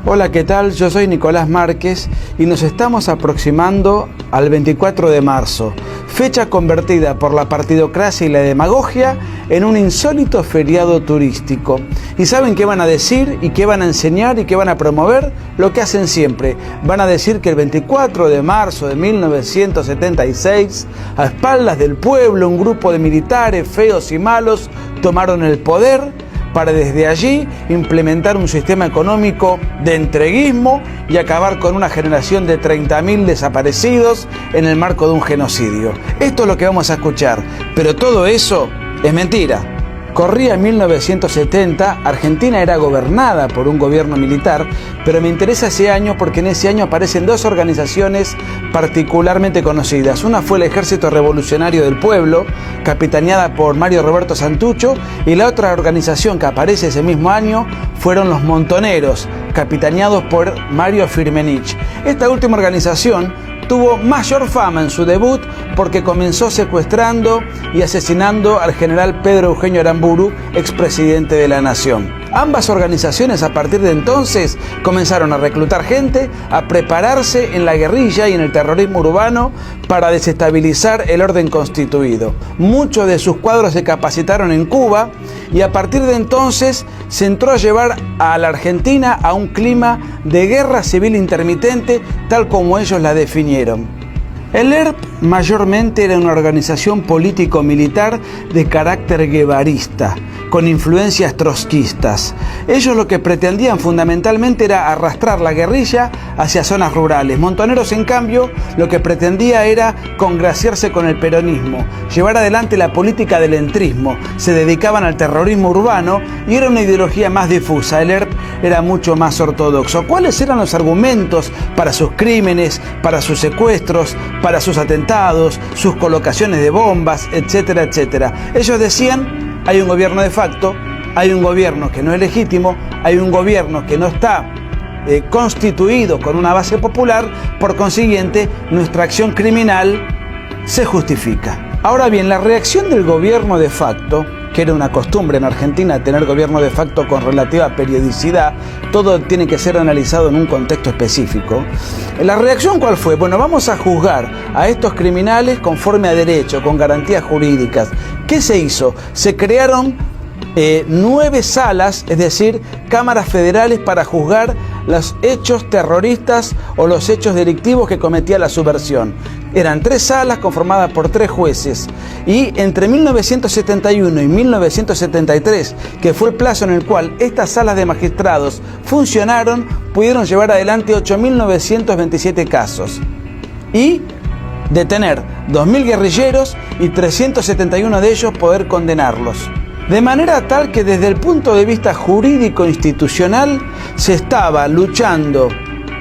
Hola, ¿qué tal? Yo soy Nicolás Márquez y nos estamos aproximando al 24 de marzo, fecha convertida por la partidocracia y la demagogia en un insólito feriado turístico. ¿Y saben qué van a decir y qué van a enseñar y qué van a promover? Lo que hacen siempre. Van a decir que el 24 de marzo de 1976, a espaldas del pueblo, un grupo de militares feos y malos tomaron el poder para desde allí implementar un sistema económico de entreguismo y acabar con una generación de 30.000 desaparecidos en el marco de un genocidio. Esto es lo que vamos a escuchar, pero todo eso es mentira. Corría 1970, Argentina era gobernada por un gobierno militar, pero me interesa ese año porque en ese año aparecen dos organizaciones particularmente conocidas. Una fue el Ejército Revolucionario del Pueblo, capitaneada por Mario Roberto Santucho, y la otra organización que aparece ese mismo año fueron los Montoneros, capitaneados por Mario Firmenich. Esta última organización tuvo mayor fama en su debut porque comenzó secuestrando y asesinando al general Pedro Eugenio Aramburu, expresidente de la Nación. Ambas organizaciones a partir de entonces comenzaron a reclutar gente, a prepararse en la guerrilla y en el terrorismo urbano para desestabilizar el orden constituido. Muchos de sus cuadros se capacitaron en Cuba y a partir de entonces se entró a llevar a la Argentina a un clima de guerra civil intermitente, tal como ellos la definieron. El ERP mayormente era una organización político-militar de carácter guevarista, con influencias trotskistas. Ellos lo que pretendían fundamentalmente era arrastrar la guerrilla hacia zonas rurales. Montoneros, en cambio, lo que pretendía era congraciarse con el peronismo, llevar adelante la política del entrismo. Se dedicaban al terrorismo urbano y era una ideología más difusa. El ERP era mucho más ortodoxo. ¿Cuáles eran los argumentos para sus crímenes, para sus secuestros, para sus atentados, sus colocaciones de bombas, etcétera, etcétera? Ellos decían: hay un gobierno de facto, hay un gobierno que no es legítimo, hay un gobierno que no está constituido con una base popular, por consiguiente, nuestra acción criminal se justifica. Ahora bien, la reacción del gobierno de facto, que era una costumbre en Argentina tener gobierno de facto con relativa periodicidad, todo tiene que ser analizado en un contexto específico. ¿La reacción cuál fue? Bueno, vamos a juzgar a estos criminales conforme a derecho, con garantías jurídicas. ¿Qué se hizo? Se crearon 9 salas, es decir, cámaras federales para juzgar los hechos terroristas o los hechos delictivos que cometía la subversión. Eran 3 salas conformadas por 3 jueces y entre 1971 y 1973, que fue el plazo en el cual estas salas de magistrados funcionaron, pudieron llevar adelante 8.927 casos y detener 2.000 guerrilleros y 371 de ellos poder condenarlos. De manera tal que desde el punto de vista jurídico-institucional se estaba luchando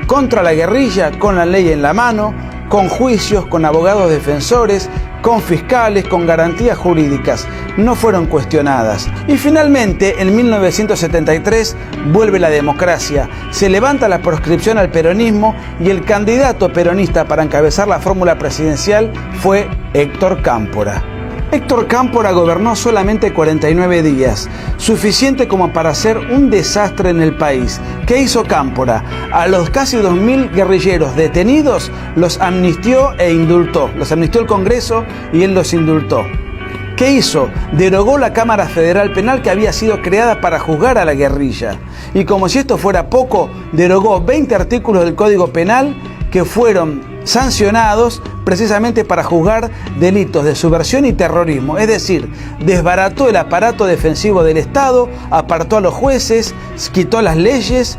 contra la guerrilla con la ley en la mano, con juicios, con abogados defensores, con fiscales, con garantías jurídicas. No fueron cuestionadas. Y finalmente, en 1973, vuelve la democracia. Se levanta la proscripción al peronismo y el candidato peronista para encabezar la fórmula presidencial fue Héctor Cámpora. Héctor Cámpora gobernó solamente 49 días, suficiente como para hacer un desastre en el país. ¿Qué hizo Cámpora? A los casi 2.000 guerrilleros detenidos los amnistió e indultó. Los amnistió el Congreso y él los indultó. ¿Qué hizo? Derogó la Cámara Federal Penal que había sido creada para juzgar a la guerrilla. Y como si esto fuera poco, derogó 20 artículos del Código Penal que fueron sancionados precisamente para juzgar delitos de subversión y terrorismo. Es decir, desbarató el aparato defensivo del Estado, apartó a los jueces, quitó las leyes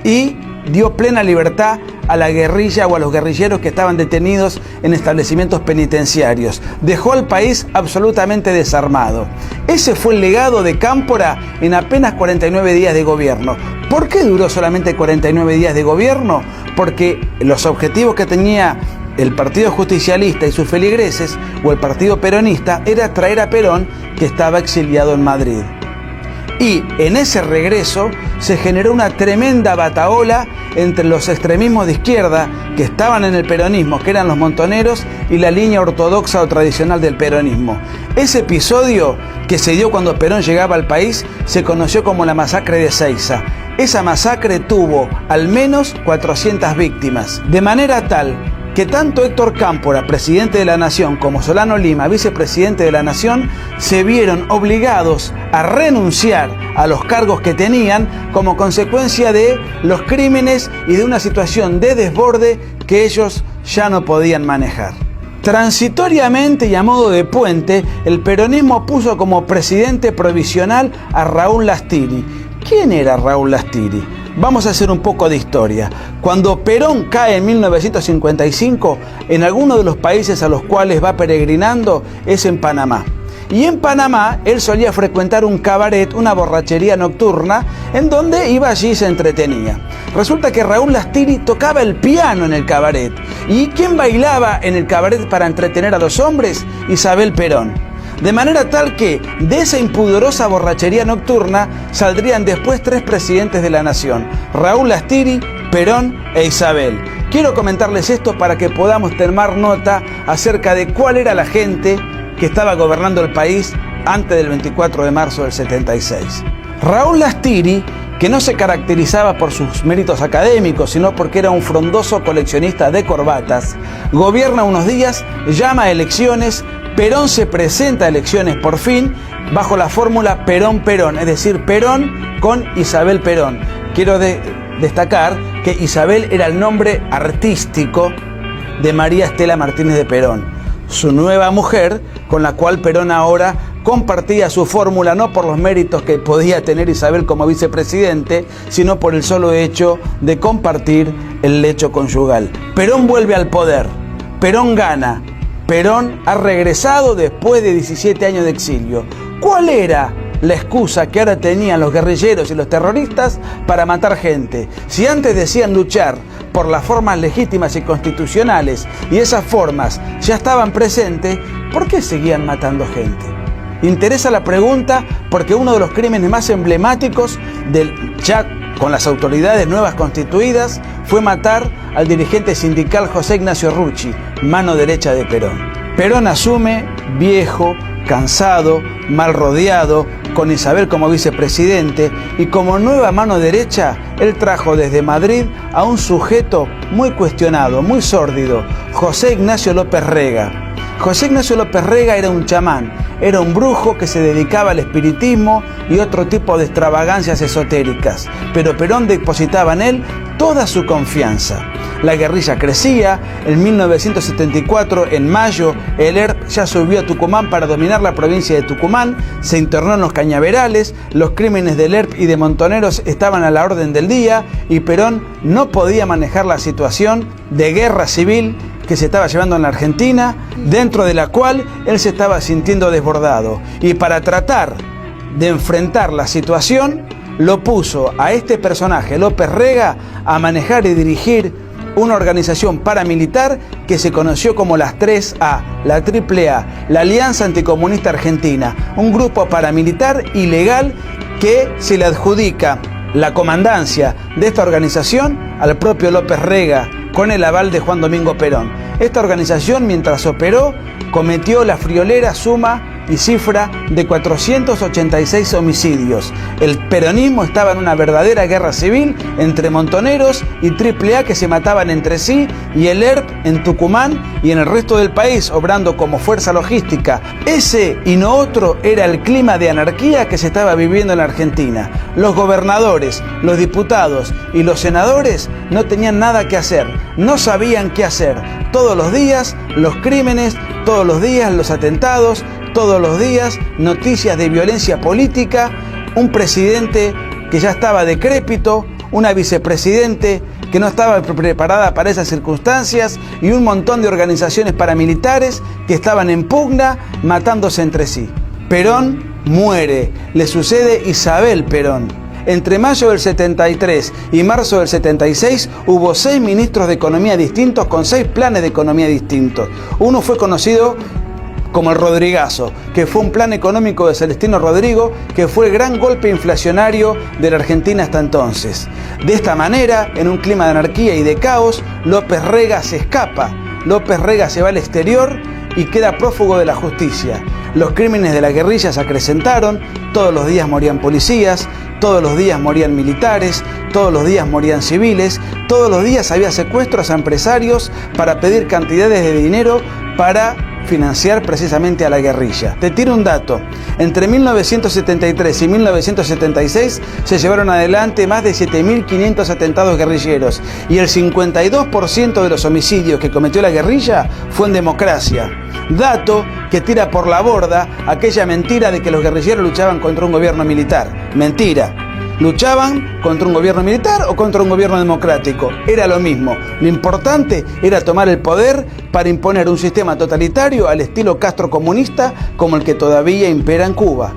y dio plena libertad a la guerrilla o a los guerrilleros que estaban detenidos en establecimientos penitenciarios. Dejó al país absolutamente desarmado. Ese fue el legado de Cámpora en apenas 49 días de gobierno. ¿Por qué duró solamente 49 días de gobierno? Porque los objetivos que tenía el Partido Justicialista y sus feligreses, o el Partido Peronista, era traer a Perón, que estaba exiliado en Madrid. Y en ese regreso se generó una tremenda batahola entre los extremismos de izquierda que estaban en el peronismo, que eran los Montoneros, y la línea ortodoxa o tradicional del peronismo. Ese episodio que se dio cuando Perón llegaba al país se conoció como la masacre de Ezeiza. esa masacre tuvo al menos 400 víctimas, de manera tal que tanto Héctor Cámpora, presidente de la Nación, como Solano Lima, vicepresidente de la Nación, se vieron obligados a renunciar a los cargos que tenían como consecuencia de los crímenes y de una situación de desborde que ellos ya no podían manejar. Transitoriamente y a modo de puente, el peronismo puso como presidente provisional a Raúl Lastiri. ¿Quién era Raúl Lastiri? Vamos a hacer un poco de historia. Cuando Perón cae en 1955, en alguno de los países a los cuales va peregrinando es en Panamá. Y en Panamá él solía frecuentar un cabaret, una borrachería nocturna, en donde iba allí y se entretenía. Resulta que Raúl Lastiri tocaba el piano en el cabaret. ¿Y quién bailaba en el cabaret para entretener a los hombres? Isabel Perón. De manera tal que de esa impudorosa borrachería nocturna saldrían después 3 presidentes de la nación: Raúl Lastiri, Perón e Isabel. Quiero comentarles esto para que podamos tomar nota acerca de cuál era la gente que estaba gobernando el país antes del 24 de marzo del 76. Raúl Lastiri, que no se caracterizaba por sus méritos académicos, sino porque era un frondoso coleccionista de corbatas, gobierna unos días, llama a elecciones. Perón se presenta a elecciones por fin bajo la fórmula Perón-Perón, es decir, Perón con Isabel Perón. Quiero destacar que Isabel era el nombre artístico de María Estela Martínez de Perón, su nueva mujer, con la cual Perón ahora compartía su fórmula, no por los méritos que podía tener Isabel como vicepresidente, sino por el solo hecho de compartir el lecho conyugal. Perón vuelve al poder, Perón gana. Perón ha regresado después de 17 años de exilio. ¿Cuál era la excusa que ahora tenían los guerrilleros y los terroristas para matar gente? Si antes decían luchar por las formas legítimas y constitucionales y esas formas ya estaban presentes, ¿por qué seguían matando gente? Interesa la pregunta porque uno de los crímenes más emblemáticos ya con las autoridades nuevas constituidas fue matar al dirigente sindical José Ignacio Rucci, mano derecha de Perón. Perón asume viejo, cansado, mal rodeado, con Isabel como vicepresidente, y como nueva mano derecha, él trajo desde Madrid a un sujeto muy cuestionado, muy sórdido, José Ignacio López Rega. José Ignacio López Rega era un chamán, era un brujo que se dedicaba al espiritismo y otro tipo de extravagancias esotéricas, pero Perón depositaba en él toda su confianza. La guerrilla crecía. En 1974, en mayo, el ERP ya subió a Tucumán para dominar la provincia de Tucumán, se internó en los cañaverales, los crímenes del ERP y de Montoneros estaban a la orden del día y Perón no podía manejar la situación de guerra civil que se estaba llevando en la Argentina, dentro de la cual él se estaba sintiendo desbordado. Y para tratar de enfrentar la situación, lo puso a este personaje, López Rega, a manejar y dirigir una organización paramilitar que se conoció como las 3A, la AAA, la Alianza Anticomunista Argentina, un grupo paramilitar ilegal que se le adjudica la comandancia de esta organización al propio López Rega, con el aval de Juan Domingo Perón. Esta organización, mientras operó, cometió la friolera suma y cifra de 486 homicidios. El peronismo estaba en una verdadera guerra civil entre Montoneros y AAA que se mataban entre sí, y el ERP en Tucumán y en el resto del país obrando como fuerza logística. Ese y no otro era el clima de anarquía que se estaba viviendo en la Argentina. Los gobernadores, los diputados y los senadores no tenían nada que hacer, no sabían qué hacer. Todos los días los crímenes, todos los días los atentados, todos los días noticias de violencia política, un presidente que ya estaba decrépito, una vicepresidente que no estaba preparada para esas circunstancias y un montón de organizaciones paramilitares que estaban en pugna matándose entre sí. Perón muere, le sucede Isabel Perón. Entre mayo del 73 y marzo del 76 hubo 6 ministros de economía distintos con 6 planes de economía distintos. Uno fue conocido como el Rodrigazo, que fue un plan económico de Celestino Rodrigo, que fue el gran golpe inflacionario de la Argentina hasta entonces. De esta manera, en un clima de anarquía y de caos, López Rega se escapa. López Rega se va al exterior y queda prófugo de la justicia. Los crímenes de la guerrilla se acrecentaron, todos los días morían policías, todos los días morían militares, todos los días morían civiles, todos los días había secuestros a empresarios para pedir cantidades de dinero para financiar precisamente a la guerrilla. Te tiro un dato: entre 1973 y 1976 se llevaron adelante más de 7.500 atentados guerrilleros y el 52% de los homicidios que cometió la guerrilla fue en democracia. Dato que tira por la borda aquella mentira de que los guerrilleros luchaban contra un gobierno militar. Mentira. Luchaban contra un gobierno militar o contra un gobierno democrático. Era lo mismo. Lo importante era tomar el poder para imponer un sistema totalitario al estilo Castro comunista como el que todavía impera en Cuba.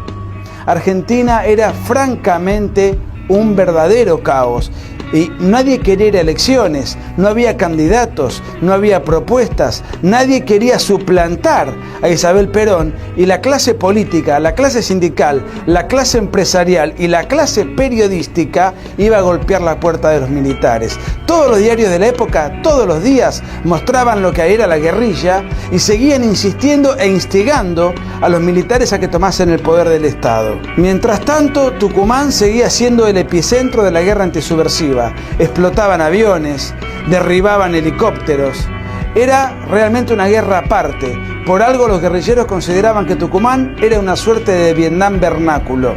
Argentina era francamente un verdadero caos. Y nadie quería ir a elecciones, no había candidatos, no había propuestas, nadie quería suplantar a Isabel Perón y la clase política, la clase sindical, la clase empresarial y la clase periodística iba a golpear la puerta de los militares. Todos los diarios de la época, todos los días, mostraban lo que era la guerrilla y seguían insistiendo e instigando a los militares a que tomasen el poder del Estado. Mientras tanto, Tucumán seguía siendo el epicentro de la guerra antisubversiva. Explotaban aviones, derribaban helicópteros. Era realmente una guerra aparte. Por algo los guerrilleros consideraban que Tucumán era una suerte de Vietnam vernáculo.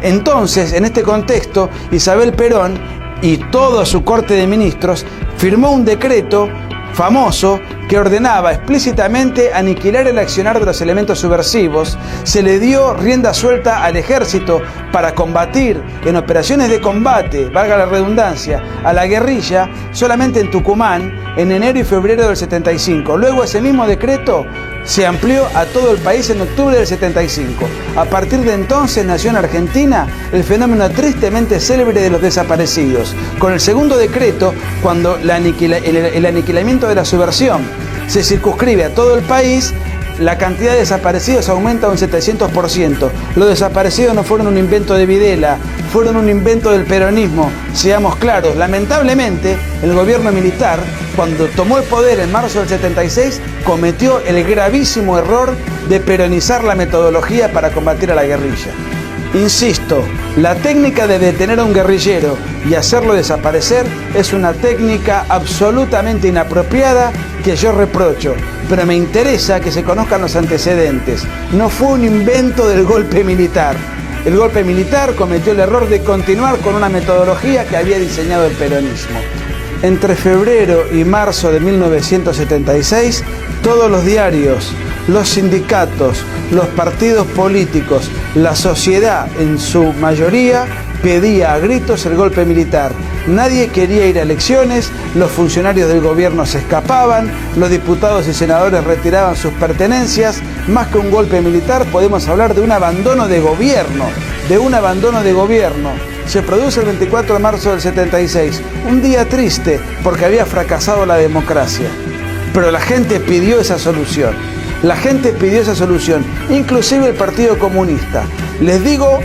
Entonces, en este contexto, Isabel Perón y toda su corte de ministros firmó un decreto famoso que ordenaba explícitamente aniquilar el accionar de los elementos subversivos. Se le dio rienda suelta al ejército para combatir en operaciones de combate, valga la redundancia, a la guerrilla solamente en Tucumán en enero y febrero del 75. Luego ese mismo decreto se amplió a todo el país en octubre del 75. A partir de entonces nació en Argentina el fenómeno tristemente célebre de los desaparecidos. Con el segundo decreto, cuando el aniquilamiento de la subversión se circunscribe a todo el país, la cantidad de desaparecidos aumenta un 700%. Los desaparecidos no fueron un invento de Videla, fueron un invento del peronismo. Seamos claros, lamentablemente el gobierno militar, cuando tomó el poder en marzo del 76, cometió el gravísimo error de peronizar la metodología para combatir a la guerrilla. Insisto, la técnica de detener a un guerrillero y hacerlo desaparecer es una técnica absolutamente inapropiada que yo reprocho, pero me interesa que se conozcan los antecedentes. No fue un invento del golpe militar. El golpe militar cometió el error de continuar con una metodología que había diseñado el peronismo. Entre febrero y marzo de 1976, todos los diarios, los sindicatos, los partidos políticos, la sociedad en su mayoría pedía a gritos el golpe militar. Nadie quería ir a elecciones, los funcionarios del gobierno se escapaban, los diputados y senadores retiraban sus pertenencias. Más que un golpe militar, podemos hablar de un abandono de gobierno, Se produce el 24 de marzo del 76, un día triste porque había fracasado la democracia. Pero la gente pidió esa solución. Inclusive el Partido Comunista. Les digo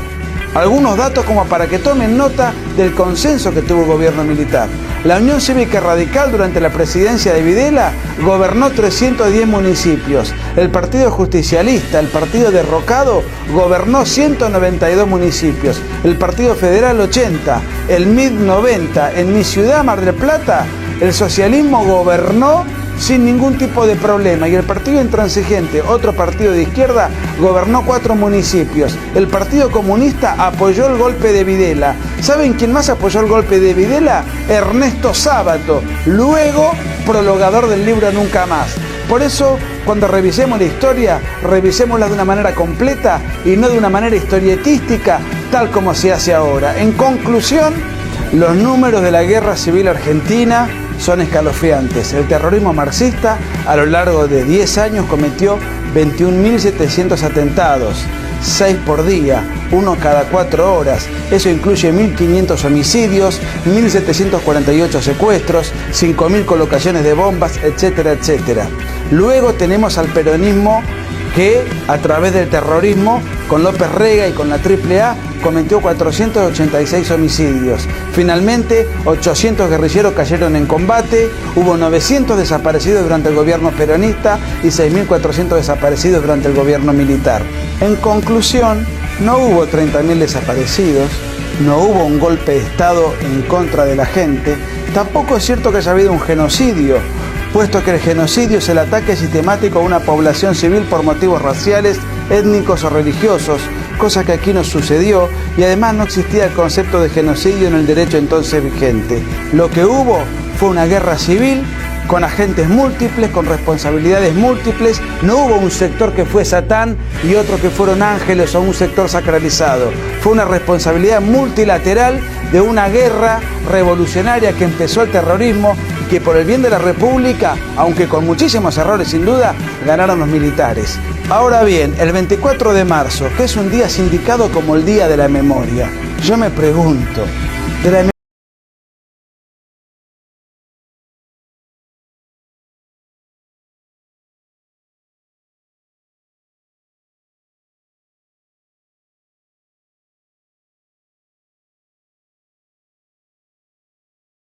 algunos datos como para que tomen nota del consenso que tuvo el gobierno militar. La Unión Cívica Radical durante la presidencia de Videla gobernó 310 municipios. El Partido Justicialista, el Partido Derrocado, gobernó 192 municipios. El Partido Federal 80, el MID 90. En mi ciudad, Mar del Plata, el socialismo gobernó sin ningún tipo de problema y el Partido Intransigente, otro partido de izquierda, gobernó 4 municipios. El Partido Comunista apoyó el golpe de Videla. ¿Saben quién más apoyó el golpe de Videla? Ernesto Sábato, luego prologador del libro Nunca Más. Por eso, cuando revisemos la historia, revisémosla de una manera completa y no de una manera historietística, tal como se hace ahora. En conclusión, los números de la Guerra Civil Argentina son escalofriantes. El terrorismo marxista a lo largo de 10 años cometió 21.700 atentados, 6 por día, 1 cada 4 horas. Eso incluye 1.500 homicidios, 1.748 secuestros, 5.000 colocaciones de bombas, etcétera, etcétera. Luego tenemos al peronismo que a través del terrorismo, con López Rega y con la AAA, cometió 486 homicidios. Finalmente, 800 guerrilleros cayeron en combate, hubo 900 desaparecidos durante el gobierno peronista y 6.400 desaparecidos durante el gobierno militar. En conclusión, no hubo 30.000 desaparecidos, no hubo un golpe de Estado en contra de la gente, tampoco es cierto que haya habido un genocidio, puesto que el genocidio es el ataque sistemático a una población civil por motivos raciales, étnicos o religiosos, cosa que aquí no sucedió, y además no existía el concepto de genocidio en el derecho entonces vigente. Lo que hubo fue una guerra civil con agentes múltiples, con responsabilidades múltiples. No hubo un sector que fue Satán y otro que fueron ángeles o un sector sacralizado. Fue una responsabilidad multilateral de una guerra revolucionaria que empezó el terrorismo y que por el bien de la República, aunque con muchísimos errores sin duda, ganaron los militares. Ahora bien, el 24 de marzo, que es un día sindicado como el Día de la Memoria, yo me pregunto, ¿de la